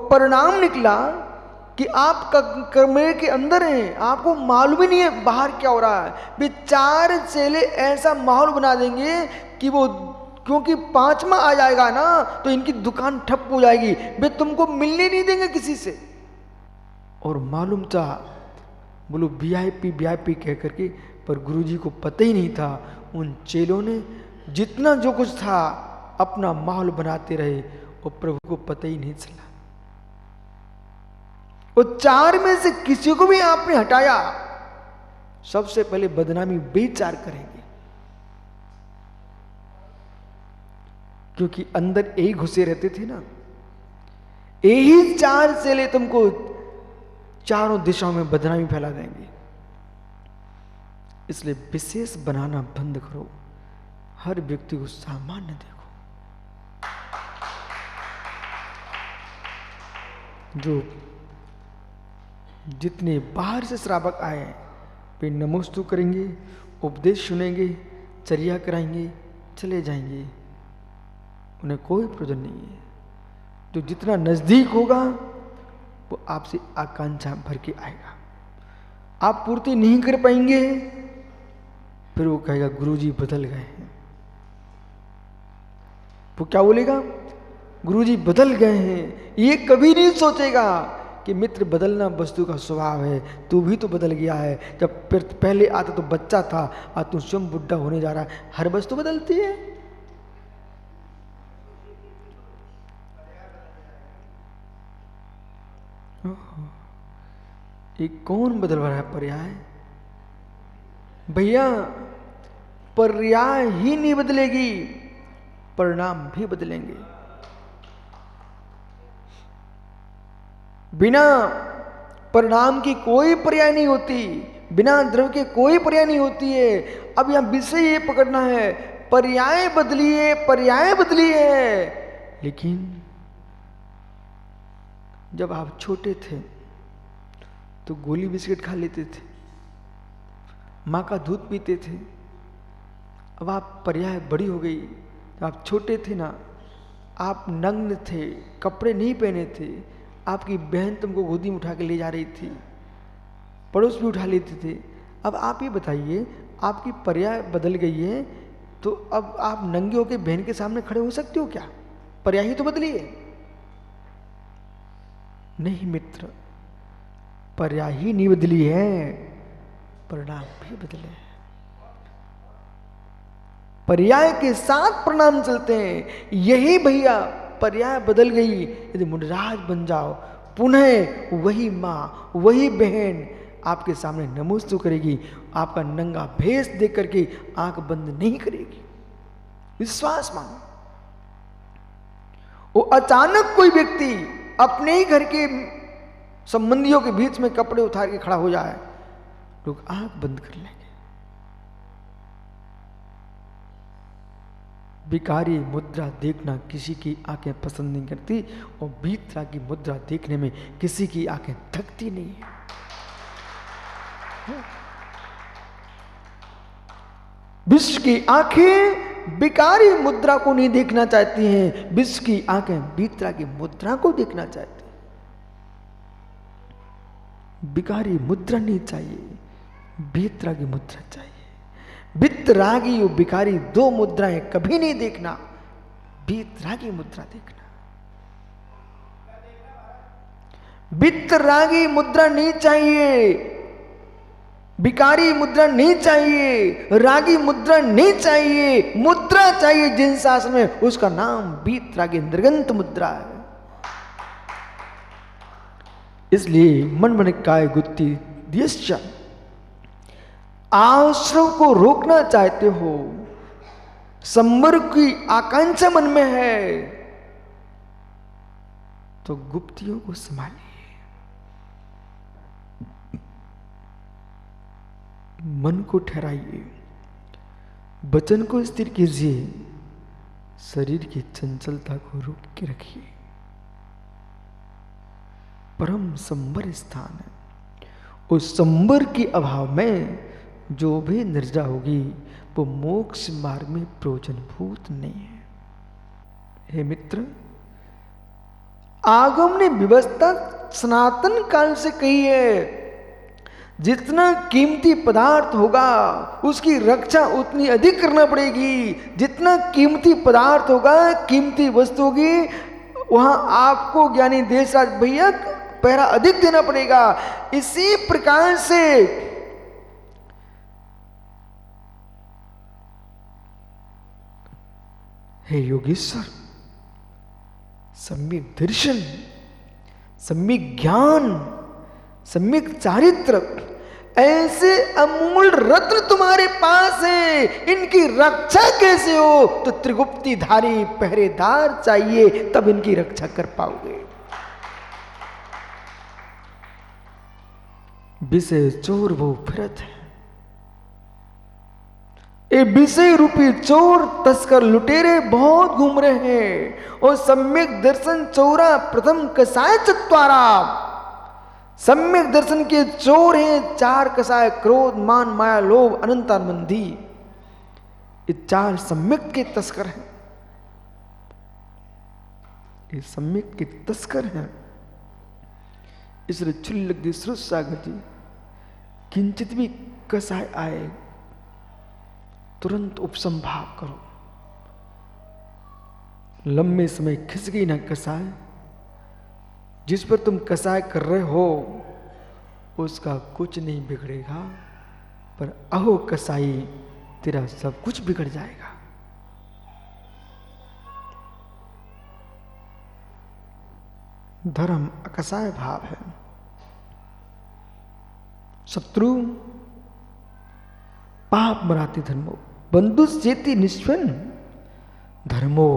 परिणाम निकला कि आप कमरे के अंदर हैं, आपको मालूम ही नहीं है बाहर क्या हो रहा है। वे 4 चेले ऐसा माहौल बना देंगे कि वो, क्योंकि 5वां आ जाएगा ना तो इनकी दुकान ठप हो जाएगी, वे तुमको मिलने नहीं देंगे किसी से। और मालूम था, बोलो वीआईपी वीआईपी कह करके, पर गुरुजी को पता ही नहीं था। उन चेलों ने जितना जो कुछ था अपना माहौल बनाते रहे और प्रभु को पता ही नहीं चला। वो 4 में से किसी को भी आपने हटाया, सबसे पहले बदनामी बेचार करेंगे, क्योंकि अंदर यही घुसे रहते थे ना। यही 4 चेले तुमको चारों दिशाओं में बदनामी फैला देंगे। इसलिए विशेष बनाना बंद करो, हर व्यक्ति को सामान्य देखो। जो जितने बाहर से श्रावक आए वे नमोस्तु करेंगे, उपदेश सुनेंगे, चर्या कराएंगे, चले जाएंगे, उन्हें कोई प्रयोजन नहीं है। जो जितना नजदीक होगा वो आपसे आकांक्षा भर के आएगा, आप पूर्ति नहीं कर पाएंगे, फिर वो कहेगा गुरुजी बदल गए हैं। वो क्या बोलेगा? गुरुजी बदल गए हैं। ये कभी नहीं सोचेगा कि मित्र बदलना वस्तु का स्वभाव है, तू भी तो बदल गया है। जब पहले आता तो बच्चा था, आज तू स्वयं बुढ़ा होने जा रहा है। हर वस्तु बदलती है। ये कौन बदल रहा है? पर्याय भैया, पर्याय ही नहीं बदलेगी, परिणाम भी बदलेंगे। बिना परिणाम की कोई पर्याय नहीं होती, बिना द्रव्य के कोई पर्याय नहीं होती है। अब यहां विषय ये पकड़ना है, पर्याय बदली है, पर्याय बदली है। लेकिन जब आप छोटे थे तो गोली बिस्किट खा लेते थे, माँ का दूध पीते थे। अब आप पर्याय बड़ी हो गई। तो आप छोटे थे ना, आप नग्न थे, कपड़े नहीं पहने थे, आपकी बहन तुमको गोदी में उठा के ले जा रही थी, पड़ोस भी उठा लेते थे। अब आप ये बताइए, आपकी पर्याय बदल गई है तो अब आप नंगे होकर बहन के सामने खड़े हो सकते हो क्या? पर्याय ही तो बदली है। नहीं मित्र, पर्याय ही नहीं बदली है, परिणाम भी बदले हैं। पर्याय के साथ परिणाम चलते हैं। यही भैया पर्याय बदल गई। यदि मुनिराज बन जाओ, पुनः वही माँ, वही बहन आपके सामने नमोस्तु करेगी, आपका नंगा भेष देख करके आंख बंद नहीं करेगी। विश्वास मानो। वो अचानक कोई व्यक्ति अपने ही घर के संबंधियों के बीच में कपड़े उतार के खड़ा हो जाए, लोग आंख बंद कर लेंगे। भिखारी मुद्रा देखना किसी की आंखें पसंद नहीं करती, और बीतरा की मुद्रा देखने में किसी की आंखें थकती नहीं है। विश्व की आंखें भिखारी मुद्रा को नहीं देखना चाहती हैं, विश्व की आंखें बीतरा की मुद्रा को देखना चाहती हैं। भिखारी मुद्रा नहीं चाहिए, बीतरा की मुद्रा चाहिए। वितरागी और भिखारी 2 मुद्राएं कभी नहीं देखना, बीतरागी मुद्रा देखना। वितरागी मुद्रा नहीं चाहिए, भिखारी मुद्रा नहीं चाहिए, रागी मुद्रा नहीं चाहिए। मुद्रा चाहिए जिन शासन में, उसका नाम बीतरागी निर्गंत मुद्रा है। इसलिए मन मन काय गुत्ती दियश्च, आश्रव को रोकना चाहते हो, संवर की आकांक्षा मन में है, तो गुप्तियों को संभालिए, मन को ठहराइए, वचन को स्थिर कीजिए, शरीर की चंचलता को रोक के रखिए। परम संवर स्थान है, उस संवर के अभाव में जो भी निर्जा होगी वो मोक्ष मार्ग में प्रयोजनभूत नहीं है। हे मित्र, आगम ने व्यवस्था सनातन काल से कही है, जितना कीमती पदार्थ होगा उसकी रक्षा उतनी अधिक करना पड़ेगी। जितना कीमती पदार्थ होगा, कीमती वस्तु होगी, वहां आपको ज्ञानी देशराज भैया पहरा अधिक देना पड़ेगा। इसी प्रकार से हे योगेश्वर, सम्यक दर्शन, सम्यक ज्ञान, सम्यक चारित्र, ऐसे अमूल रत्न तुम्हारे पास है, इनकी रक्षा कैसे हो? तो त्रिगुप्ती धारी पहरेदार चाहिए, तब इनकी रक्षा कर पाओगे। विषय चोर वो फिरत है, ये विषय रूपी चोर तस्कर लुटेरे बहुत घूम रहे हैं। और सम्यक दर्शन चोरा प्रथम कसाय चत्वारा, सम्यक दर्शन के चोर हैं 4 कसाय, क्रोध मान माया लोभ अनंता मंदी। ये 4 सम्यक के तस्कर हैं, ये सम्यक के तस्कर हैं। इसलिए चुल्लक श्रुत सागर जी, किंचित भी कसाय आए तुरंत उपसंभाव करो। लंबे समय खिस गई ना कसाय, जिस पर तुम कसाय कर रहे हो उसका कुछ नहीं बिगड़ेगा, पर अहो कसाई तेरा सब कुछ बिगड़ जाएगा। धर्म अकसाय भाव है। शत्रु पाप मराती धर्मो, बंधु चेती निष्पन्न धर्मो।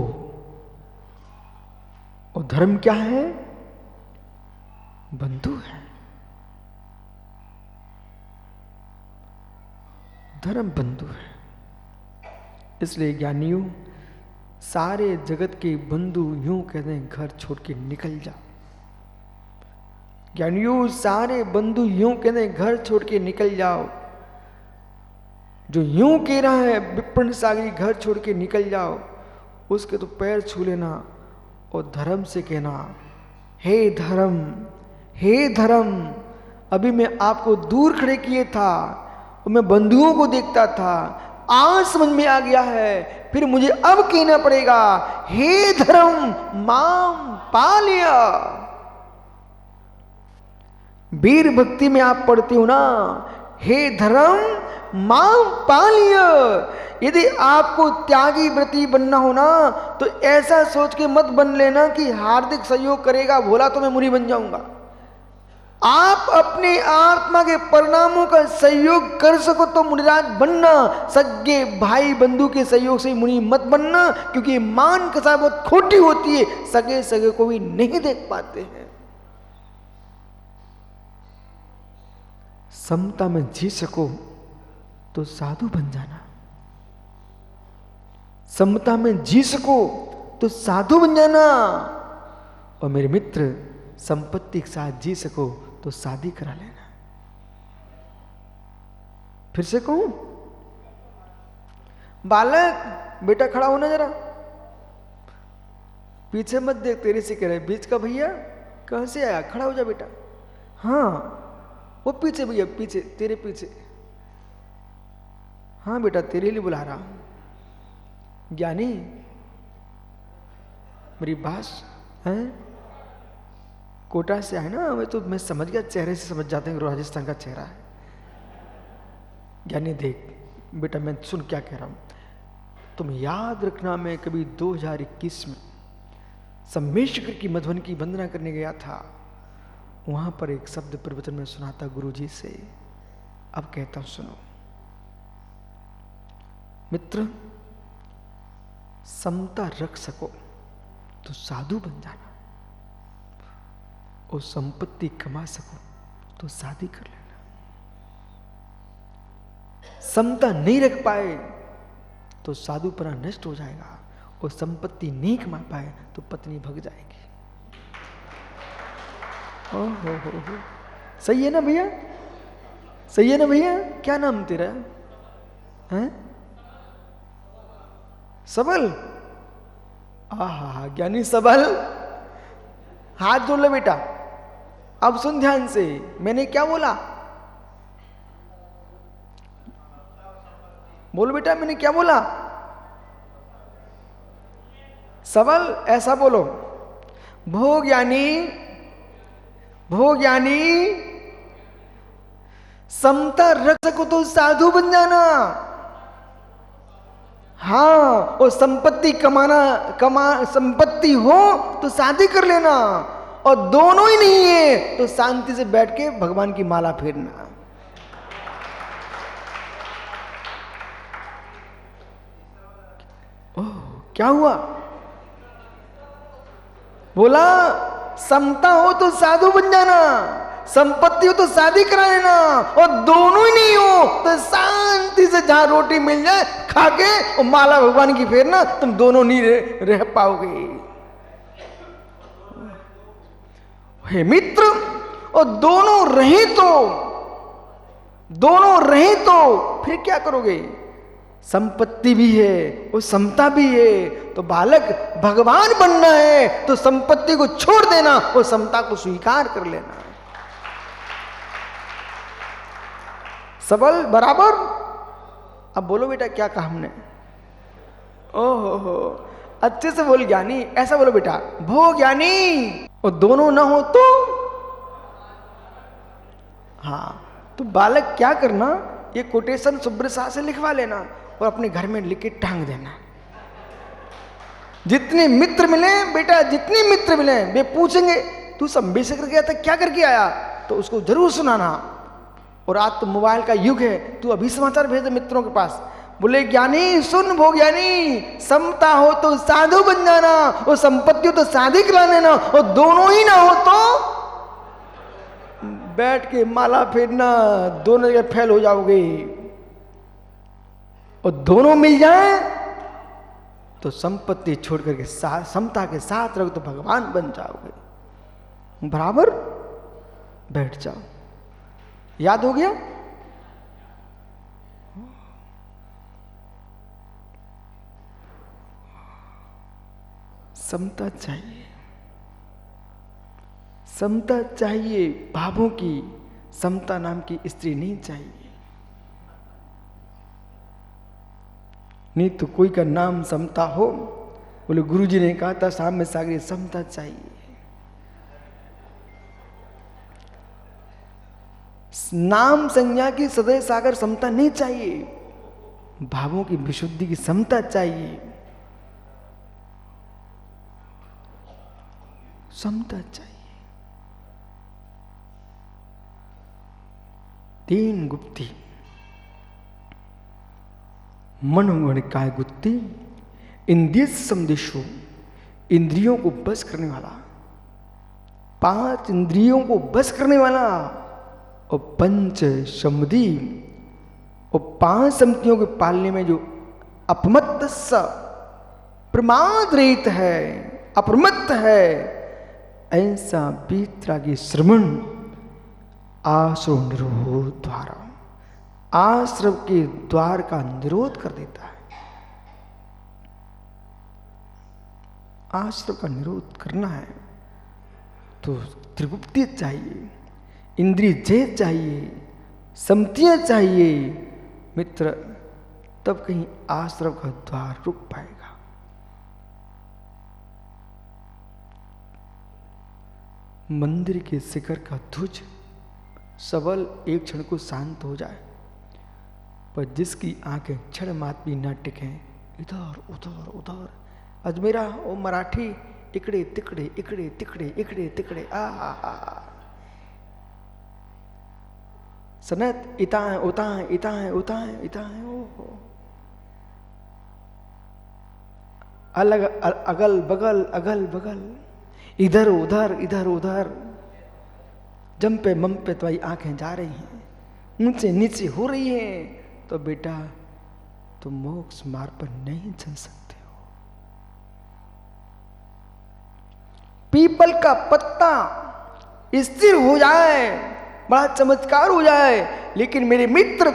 और धर्म क्या है? बंधु है। धर्म बंधु है। इसलिए ज्ञानियों, सारे जगत के बंधु यूं कहते हैं घर छोड़ के निकल जाओ। ज्ञानियों, सारे बंधु यूं कहते हैं घर छोड़ के निकल जाओ। जो यूं कह रहा है विप्रण सागरी घर छोड़ के निकल जाओ, उसके तो पैर छू लेना और धर्म से कहना, हे धर्म, हे धर्म, अभी मैं आपको दूर खड़े किए था और मैं बंधुओं को देखता था, आज समझ में आ गया है, फिर मुझे अब कहना पड़ेगा, हे धर्म माम पाल्य। वीर भक्ति में आप पढ़ते हो ना, हे धर्म मां पाल्य। यदि आपको त्यागी व्रती बनना हो ना, तो ऐसा सोच के मत बन लेना कि हार्दिक सहयोग करेगा भोला तो मैं मुनि बन जाऊंगा। आप अपने आत्मा के परिणामों का सहयोग कर सको तो मुनिराज बनना, सगे भाई बंधु के सहयोग से मुनि मत बनना, क्योंकि मान कसा बहुत खोटी होती है, सगे सगे को भी नहीं देख पाते हैं। समता में जी सको तो साधु बन जाना, समता में जी सको तो साधु बन जाना। और मेरे मित्र, संपत्ति के साथ जी सको तो शादी करा लेना। फिर से कहूं, बालक बेटा खड़ा होना जरा, पीछे मत देख, तेरे से कह रहे बीच का भैया कहां से आया, खड़ा हो जा बेटा। हाँ वो पीछे भैया, पीछे तेरे पीछे। हाँ बेटा तेरे लिए बुला रहा हूं। ज्ञानी मेरी बात है, कोटा से आए ना, मैं तो मैं समझ गया, चेहरे से समझ जाते हैं राजस्थान का चेहरा है। ज्ञानी देख बेटा, मैं सुन क्या कह रहा हूं, तुम याद रखना, मैं कभी 2021 में सम्मेशकर की मधुबन की वंदना करने गया था, वहां पर एक शब्द प्रवचन में सुना था गुरु जी से। अब कहता हूं सुनो मित्र, समता रख सको तो साधु बन जाना, और संपत्ति कमा सको तो शादी कर लेना। समता नहीं रख पाए तो साधुपना नष्ट हो जाएगा, और संपत्ति नहीं कमा पाए तो पत्नी भग जाएगी। हो। सही है ना भैया, सही है ना भैया। क्या नाम तेरा है? सबल। आहा ज्ञानी सबल। हाथ जोड़ ले बेटा। अब सुन ध्यान से, मैंने क्या बोला? बोलो बेटा, मैंने क्या बोला? सबल ऐसा बोलो, भोग यानी समता रख सको तो साधु बन जाना। हाँ, और संपत्ति संपत्ति हो तो शादी कर लेना, और दोनों ही नहीं है तो शांति से बैठ के भगवान की माला फेरना। ओह, क्या हुआ? बोला समता हो तो साधु बन जाना, संपत्ति हो तो शादी करा लेना, और दोनों ही नहीं हो तो शांति से जहां रोटी मिल जाए खा के और माला भगवान की फेरना। तुम दोनों नहीं रह पाओगे। हे मित्र, और दोनों रहे तो फिर क्या करोगे? संपत्ति भी है और समता भी है, तो बालक भगवान बनना है तो संपत्ति को छोड़ देना और समता को स्वीकार कर लेना। सबल बराबर। अब बोलो बेटा, क्या कहा हमने? ओहो, अच्छे से बोल ज्ञानी, ऐसा बोलो बेटा, भोग ज्ञानी, और दोनों ना हो तो। हाँ, तो बालक क्या करना, ये कोटेशन सुब्रसा से लिखवा लेना और अपने घर में लिख के टांग देना। जितने मित्र मिले बेटा, जितने मित्र मिले, वे पूछेंगे तू संबे से कर गया था, क्या करके आया, तो उसको जरूर सुनाना। और आज तो मोबाइल का युग है, तू अभी समाचार भेज दे मित्रों के पास, बोले ज्ञानी सुन, भोग ज्ञानी, समता हो तो साधु बन जाना, और संपत्ति हो तो शादी करा लेना, और दोनों ही ना हो तो बैठ के माला फेरना, दोनों जगह फेल हो जाओगे। और दोनों मिल जाए तो संपत्ति छोड़ करके समता के साथ रहो तो भगवान बन जाओगे। बराबर, बैठ जाओ। याद हो गया? समता चाहिए, समता चाहिए, भावों की समता नाम की स्त्री नहीं चाहिए। नहीं तो कोई का नाम समता हो, बोले गुरुजी ने कहा था शाम में सागरी, समता चाहिए। नाम संज्ञा की सदैव सागर समता नहीं चाहिए, भावों की विशुद्धि की समता चाहिए। समता चाहिए। तीन गुप्ती, मनोगण काय गुप्ती, इंद्रिय संदेशो, इंद्रियों को बस करने वाला, 5 इंद्रियों को बस करने वाला, और पंच समुदी, और 5 सम्मतियों के पालने में जो अपमत्त प्रमाद रहित है, अप्रमत्त है, ऐसा वीतरागी श्रमण आश्रम निरोध द्वारा, आश्रम के द्वार का निरोध कर देता है। आश्रम का निरोध करना है तो त्रिगुप्ती चाहिए, इंद्रिय जय चाहिए, सम्मतियां चाहिए मित्र, तब कहीं आश्रम का द्वार रुक पाएगा। मंदिर के शिखर का ध्वज सबल एक क्षण को शांत हो जाए, पर जिसकी आंखें क्षण मात्र भी न टिकें, इधर उधर उधर, अजमेरा ओ मराठी, इकडे तिकडे इकडे तिकडे इकडे तिकडे, आ सनत इतां उतां इतां उतां इतां, ओ अलग अगल बगल, इधर उधर, जंपे मंपे तुम्हारी आंखें जा रही हैं, ऊंचे नीचे हो रही हैं, तो बेटा तुम मोक्ष मार्ग पर नहीं चल सकते हो। पीपल का पत्ता स्थिर हो जाए, बड़ा चमत्कार हो जाए, लेकिन मेरे मित्र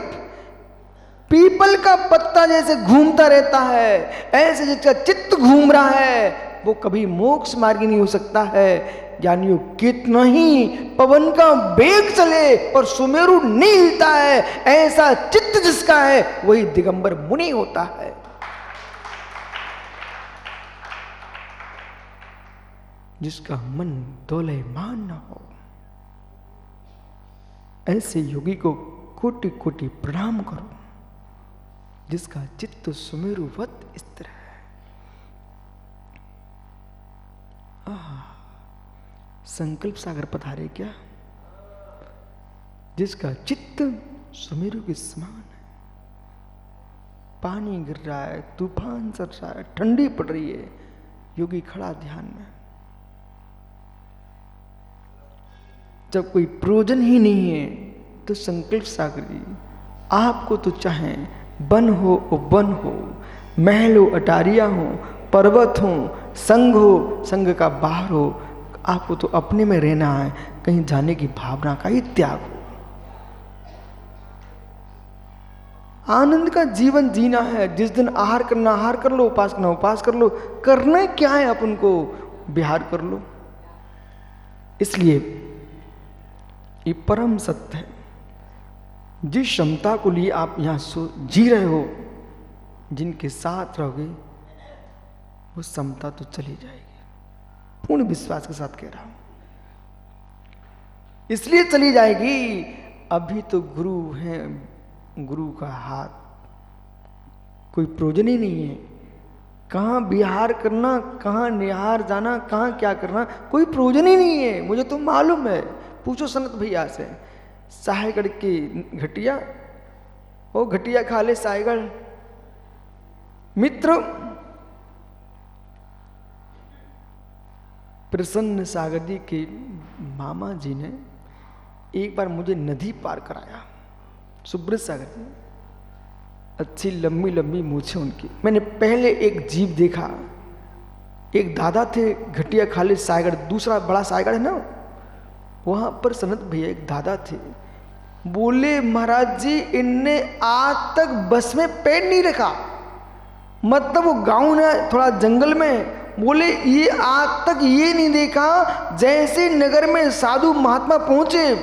पीपल का पत्ता जैसे घूमता रहता है, ऐसे जिसका चित्त घूम रहा है, वो कभी मोक्ष मार्गी नहीं हो सकता है। ज्ञानियों, कितना ही पवन का वेग चले पर सुमेरु नहीं हिलता है, ऐसा चित्त जिसका है वही दिगंबर मुनि होता है। जिसका मन दोलयमान न हो, ऐसे योगी को कोटि कोटि प्रणाम करो, जिसका चित्त सुमेरुवत स्थिर है। संकल्प सागर पधारे क्या, जिसका चित्त सुमेरु के समान है। पानी गिर रहा है, तूफान चल रहा है, ठंडी पड़ रही है, योगी खड़ा ध्यान में। जब कोई प्रयोजन ही नहीं है तो संकल्प सागर जी आपको तो चाहे वन हो वन हो, महल हो अटारिया हो, पर्वत हो, संघ का बाहर हो, आपको तो अपने में रहना है, कहीं जाने की भावना का ही त्याग हो। आनंद का जीवन जीना है। जिस दिन आहार करना आहार कर लो, उपास करना उपास कर लो, करना क्या है अपन को, विहार कर लो। इसलिए ये परम सत्य है। जिस क्षमता को लिए आप यहां जी रहे हो, जिनके साथ रहोगे वो क्षमता तो चली जाएगी। पूर्ण विश्वास के साथ कह रहा हूं, इसलिए चली जाएगी। अभी तो गुरु है, गुरु का हाथ कोई प्रयोजन ही नहीं है। कहाँ विहार करना, कहाँ निहार जाना, कहाँ क्या करना, कोई प्रयोजन ही नहीं है। मुझे तो मालूम है, पूछो सनत भैया से। साहेगढ़ की घटिया, वो घटिया खा ले साहेगढ़। मित्र प्रसन्न सागर जी के मामा जी ने एक बार मुझे नदी पार कराया। सुब्रत सागर जी, अच्छी लंबी लंबी मूछें उनकी। मैंने पहले एक जीव देखा, एक दादा थे घटिया खाली सागर, दूसरा बड़ा सागर है ना, वहां पर सनत भैया एक दादा थे। बोले महाराज जी इनने आज तक बस में पैर नहीं रखा, मतलब वो गांव है थोड़ा जंगल में। बोले ये आज तक ये नहीं देखा, जैसे नगर में साधु महात्मा पहुंचे